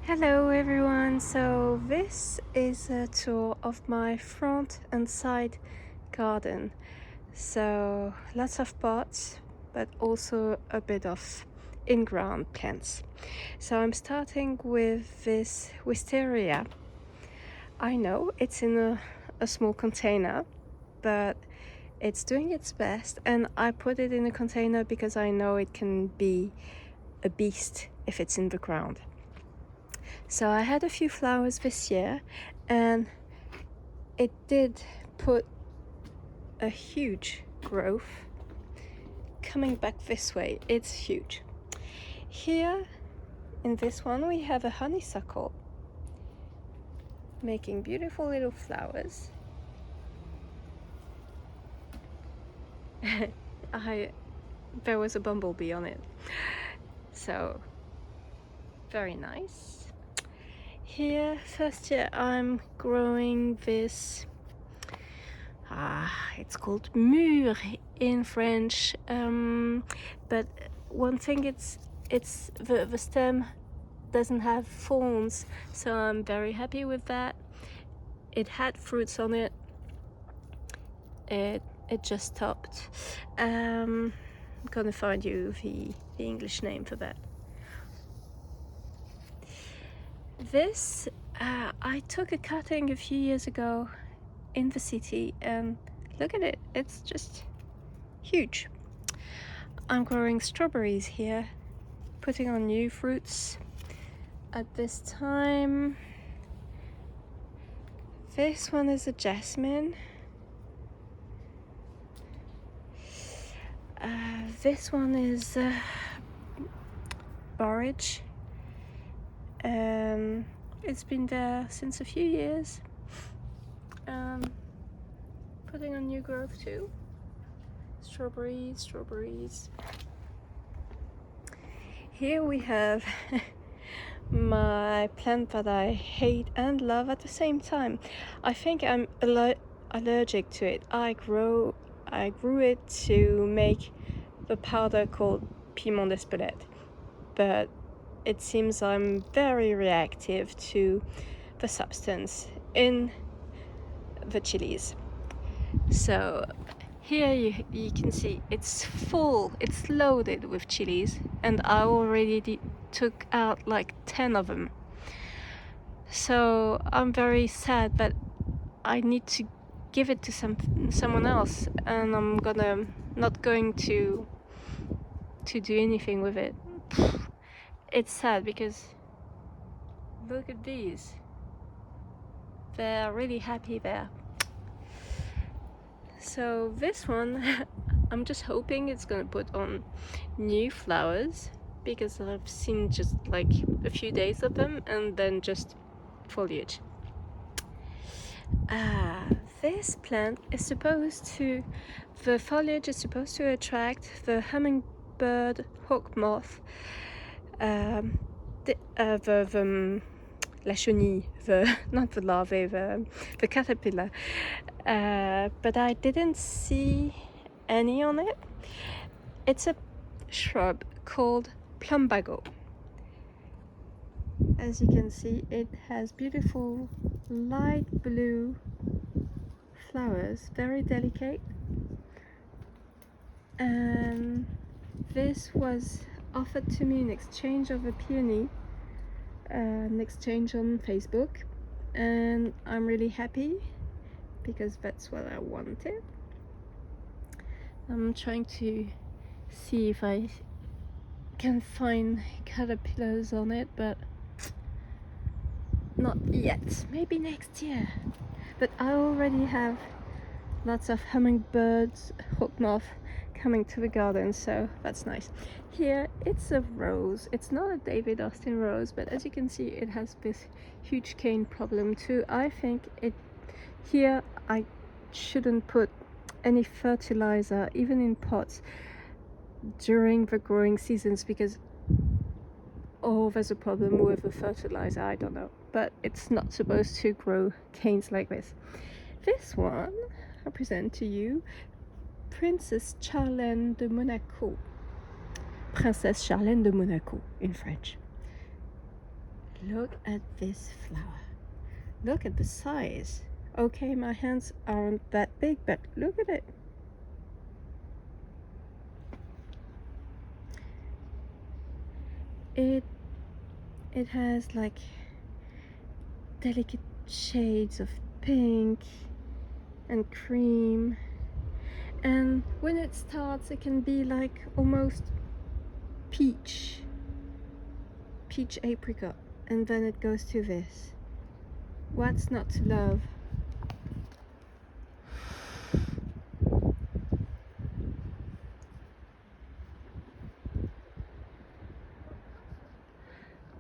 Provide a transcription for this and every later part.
Hello everyone, so this is a tour of my front and side garden. So lots of pots, but also a bit of in-ground plants. So I'm starting with this wisteria. I know it's in a small container, but it's doing its best, and I put it in a container because I know it can be a beast if it's in the ground. So I had a few flowers this year, and it did put a huge growth coming back this way. It's huge. Here in this one we have a honeysuckle making beautiful little flowers. There was a bumblebee on it, so very nice. Here first year I'm growing this it's called mûr in French, but one thing, it's the stem doesn't have thorns, so I'm very happy with that. It had fruits on it. It just stopped. I'm gonna find you the English name for that. This I took a cutting a few years ago in the city, and look at it, it's just huge. I'm growing strawberries here, putting on new fruits at this time. This one is a jasmine. This one is borage. It's been there since a few years. Putting on new growth too. Strawberries. Here we have my plant that I hate and love at the same time. I think I'm allergic to it. I grew it to make the powder called piment d'Espelette, but it seems I'm very reactive to the substance in the chilies. So here you can see it's full, it's loaded with chilies, and I already took out like 10 of them. So I'm very sad that I need to give it to someone else, and I'm not going to do anything with it. It's sad because look at these. They're really happy there. So this one, I'm just hoping it's gonna put on new flowers, because I've seen just like a few days of them and then just foliage. This plant is the foliage is supposed to attract the hummingbird hawk moth, la chenille, not the larvae, the caterpillar, but I didn't see any on it. It's a shrub called plumbago. As you can see, it has beautiful light blue flowers, very delicate, and this was offered to me in exchange of a peony, an exchange on Facebook, and I'm really happy because that's what I wanted. I'm trying to see if I can find caterpillars on it, but not yet. Maybe next year. But I already have lots of hummingbirds, hawk moth coming to the garden, so that's nice. Here it's a rose. It's not a David Austin rose, but as you can see, it has this huge cane problem too. I think here I shouldn't put any fertilizer, even in pots, during the growing seasons, because there's a problem with the fertilizer, I don't know, but it's not supposed to grow canes like this. This one I present to you Princess Charlène de Monaco. Princess Charlène de Monaco in French. Look at this flower. Look at the size. Okay, my hands aren't that big, but look at it. It has like delicate shades of pink and cream, and when it starts it can be like almost peach apricot, and then it goes to this. What's not to love?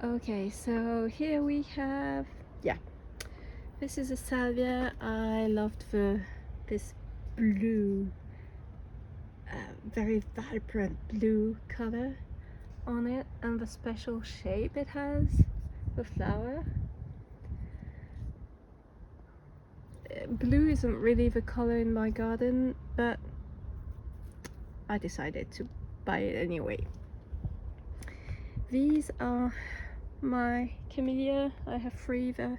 Okay, so here we have, yeah, this is a salvia. I loved this blue, very vibrant blue color on it, and the special shape it has, the flower. Blue isn't really the color in my garden, but I decided to buy it anyway. These are my camellia. I have 3. They're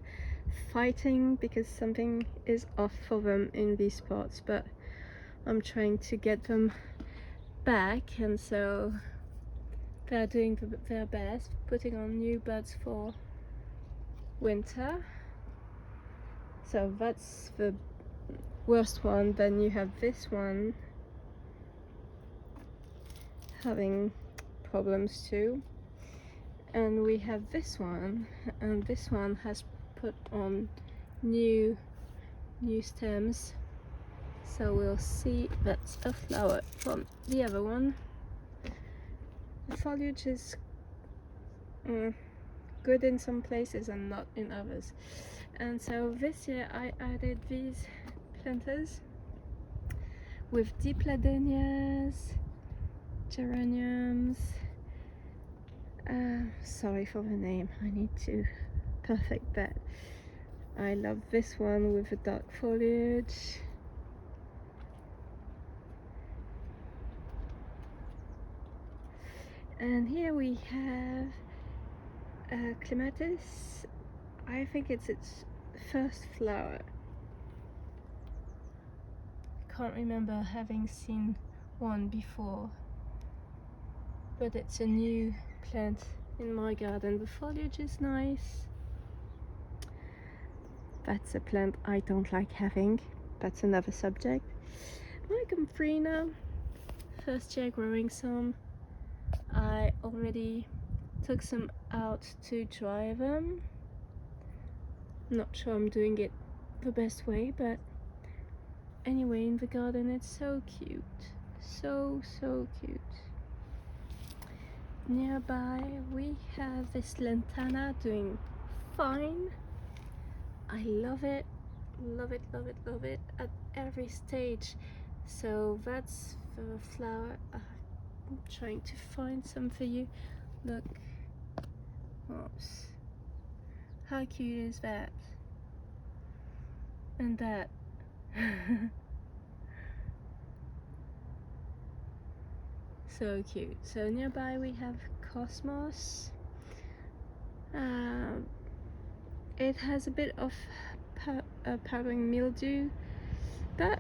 fighting because something is off for them in these spots, but I'm trying to get them back, and so they're doing their best, putting on new buds for winter. So that's the worst one. Then you have this one having problems too, and we have this one, and this one has put on new stems, so we'll see. That's a flower from the other one. The foliage is good in some places and not in others, and so this year I added these planters with dipladenias, geraniums. Sorry for the name, I need to perfect that. I love this one with the dark foliage. And here we have clematis. I think it's its first flower. Can't remember having seen one before, but it's a new plant in my garden. The foliage is nice. That's a plant I don't like having. That's another subject. My gomphrena, first year growing some. I already took some out to dry them. Not sure I'm doing it the best way, but anyway, in the garden it's so cute. So cute. Nearby we have this lantana doing fine. I love it at every stage. So that's the flower. I'm trying to find some for you. Look. Oops. How cute is that? And that. So cute. So nearby we have cosmos. It has a bit of powdering mildew, but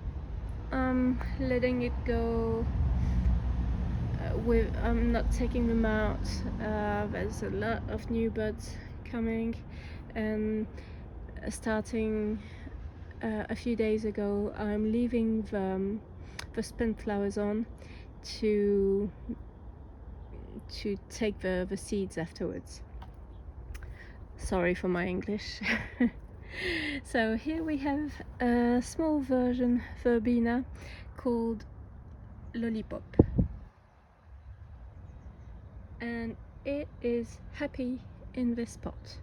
I'm letting it go. I'm not taking them out. There's a lot of new buds coming, and starting a few days ago I'm leaving the spent flowers on to take the seeds afterwards. Sorry for my English. So here we have a small version verbena called Lollipop, and it is happy in this pot.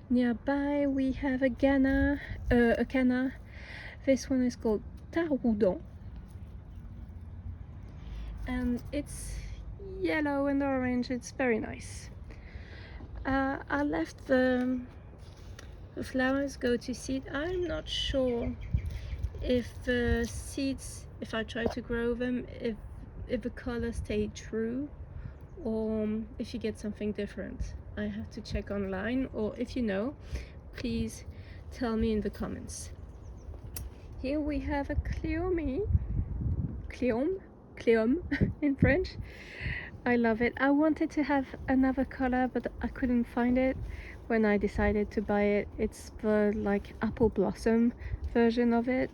Nearby we have a canna. This one is called Taroudon, and it's yellow and orange. It's very nice. I left the flowers go to seed. I'm not sure if the seeds, if I try to grow them, if the color stay true, or if you get something different. I have to check online, or if you know, please tell me in the comments. Here we have a cleome in French. I love it. I wanted to have another color, but I couldn't find it when I decided to buy it. It's the like apple blossom version of it.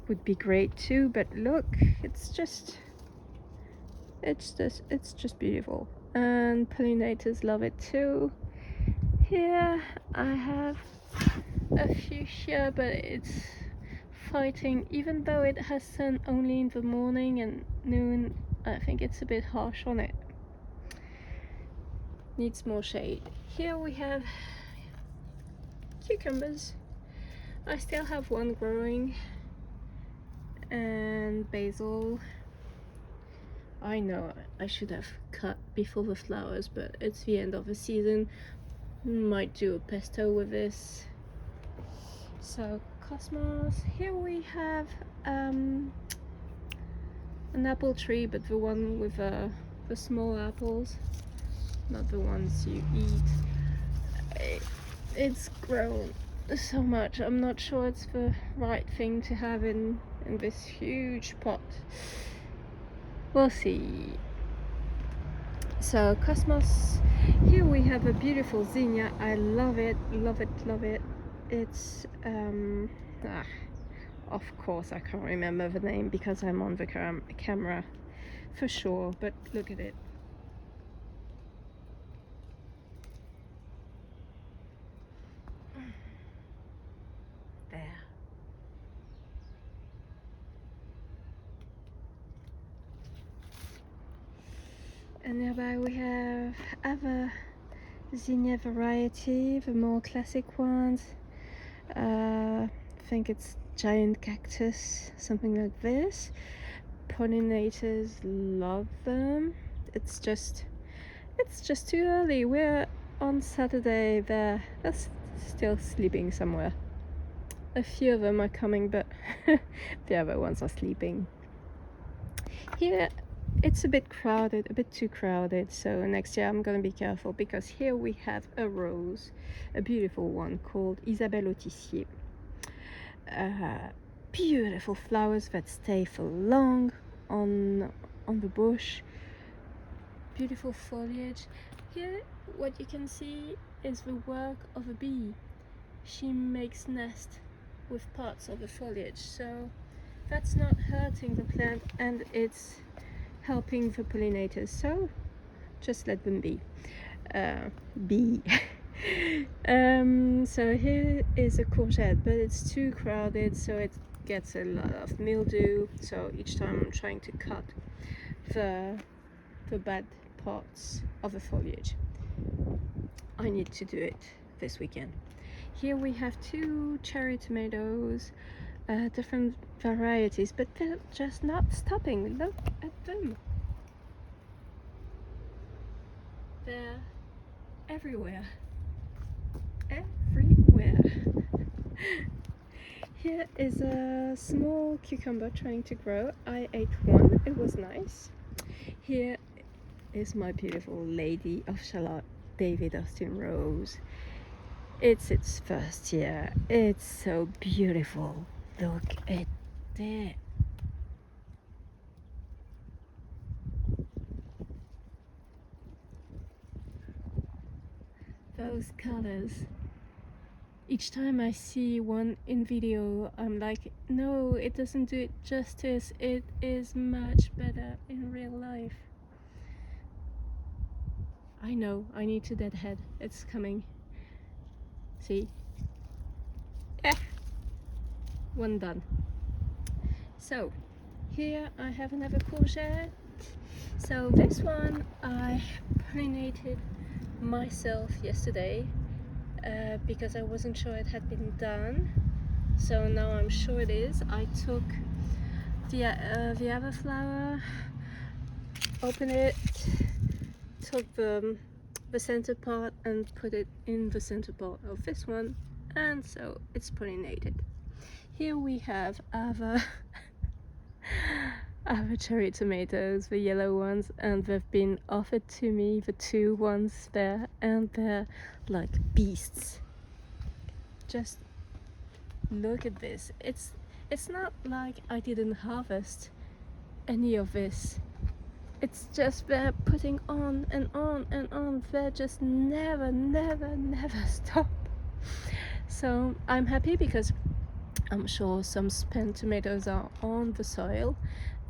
Would be great too, but look, it's just beautiful, and pollinators love it too. Here I have a few here, but it's fighting, even though it has sun only in the morning and noon. I think it's a bit harsh on it, needs more shade. Here we have cucumbers. I still have one growing, and basil. I know I should have cut before the flowers, but it's the end of the season. Might do a pesto with this. So cosmos. Here we have an apple tree, but the one with the small apples, not the ones you eat. It's grown so much, I'm not sure it's the right thing to have in this huge pot. We'll see. So cosmos. Here we have a beautiful zinnia. I love it, love it, love it. It's of course I can't remember the name because I'm on the camera for sure, but look at it. There. And nearby we have other zinnia variety, the more classic ones. I think it's giant cactus, something like this. Pollinators love them. It's just too early. We're on Saturday. They're still sleeping somewhere. A few of them are coming, but the other ones are sleeping. Here it's a bit crowded, a bit too crowded, so next year I'm gonna be careful, because here we have a rose, a beautiful one called Isabelle Autissier. Beautiful flowers that stay for long on the bush. Beautiful foliage. Here what you can see is the work of a bee. She makes nest with parts of the foliage, so that's not hurting the plant, and it's helping the pollinators, so just let them be. So here is a courgette, but it's too crowded, so it gets a lot of mildew, so each time I'm trying to cut the bad parts of the foliage. I need to do it this weekend. Here we have two cherry tomatoes, different varieties, but they're just not stopping. Look at them. They're everywhere. Everywhere. Here is a small cucumber trying to grow. I ate one, it was nice. Here is my beautiful Lady of Shalott David Austin rose. It's its first year. It's so beautiful. Look at that. Those colors. Each time I see one in video, I'm like, no, it doesn't do it justice. It is much better in real life. I know, I need to deadhead. It's coming. See? One done. So here I have another courgette. So this one I pollinated myself yesterday because I wasn't sure it had been done. So now I'm sure it is. I took the other flower, opened it, took the center part and put it in the center part of this one, and so it's pollinated. Here we have other I have cherry tomatoes, the yellow ones, and they've been offered to me, the two ones there, and they're like beasts. Just look at this. It's not like I didn't harvest any of this. It's just they're putting on and on and on. They just never stop. So I'm happy because I'm sure some spent tomatoes are on the soil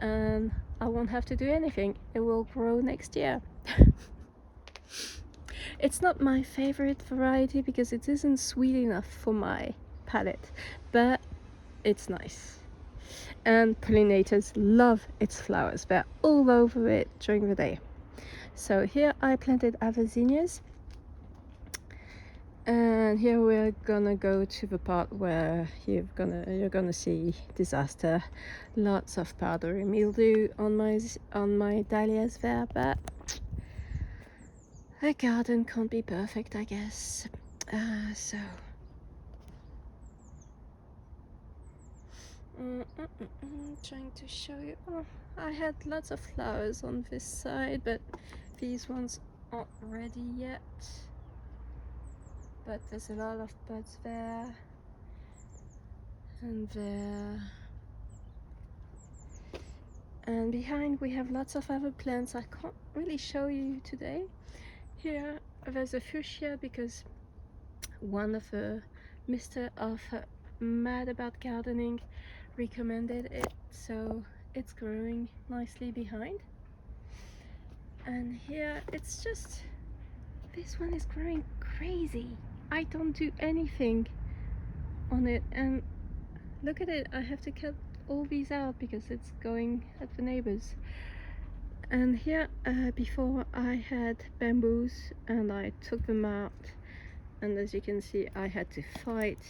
and I won't have to do anything. It will grow next year. It's not my favorite variety because it isn't sweet enough for my palate, but it's nice. And pollinators love its flowers. They're all over it during the day. So here I planted avicennias, and here we're gonna go to the part where you're gonna see disaster. Lots of powdery mildew on my dahlias there, but a garden can't be perfect, I guess. So trying to show you. Oh, I had lots of flowers on this side, but these ones aren't ready yet. But there's a lot of buds there and there. And behind we have lots of other plants I can't really show you today. Here there's a fuchsia because one of the Mr. of Mad About Gardening recommended it, so it's growing nicely behind. And here it's just, this one is growing crazy. I don't do anything on it, and look at it, I have to cut all these out because it's going at the neighbors. And here before I had bamboos and I took them out, and as you can see I had to fight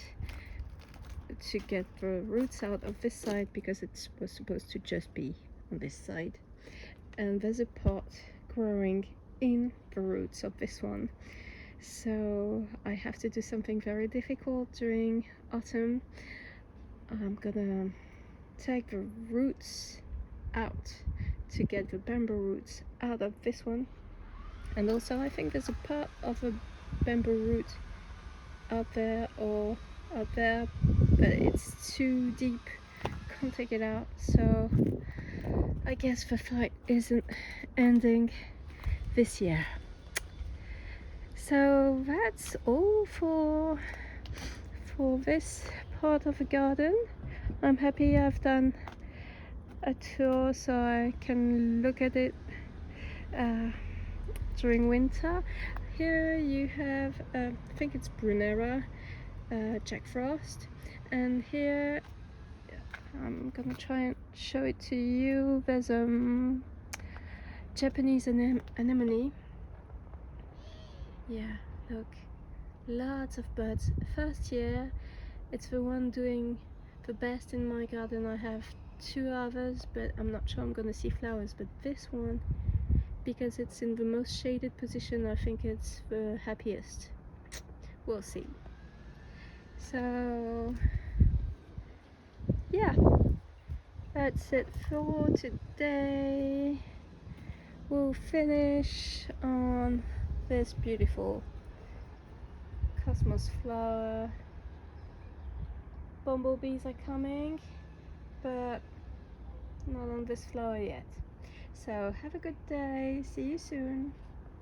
to get the roots out of this side because it was supposed to just be on this side. And there's a pot growing in the roots of this one, so I have to do something very difficult during autumn. I'm gonna take the roots out to get the bamboo roots out of this one, and also I think there's a part of a bamboo root out there or out there, but it's too deep, can't take it out. So I guess the fight isn't ending this year. So that's all for this part of the garden. I'm happy I've done a tour so I can look at it during winter. Here you have I think it's Brunera, Jack Frost, and here I'm gonna try and show it to you. There's Japanese anemone. Yeah, look, lots of buds. First year, it's the one doing the best in my garden. I have two others, but I'm not sure I'm gonna see flowers. But this one, because it's in the most shaded position, I think it's the happiest. We'll see. So yeah, that's it for today. We'll finish on this beautiful cosmos flower. Bumblebees are coming, but not on this flower yet. So have a good day, see you soon.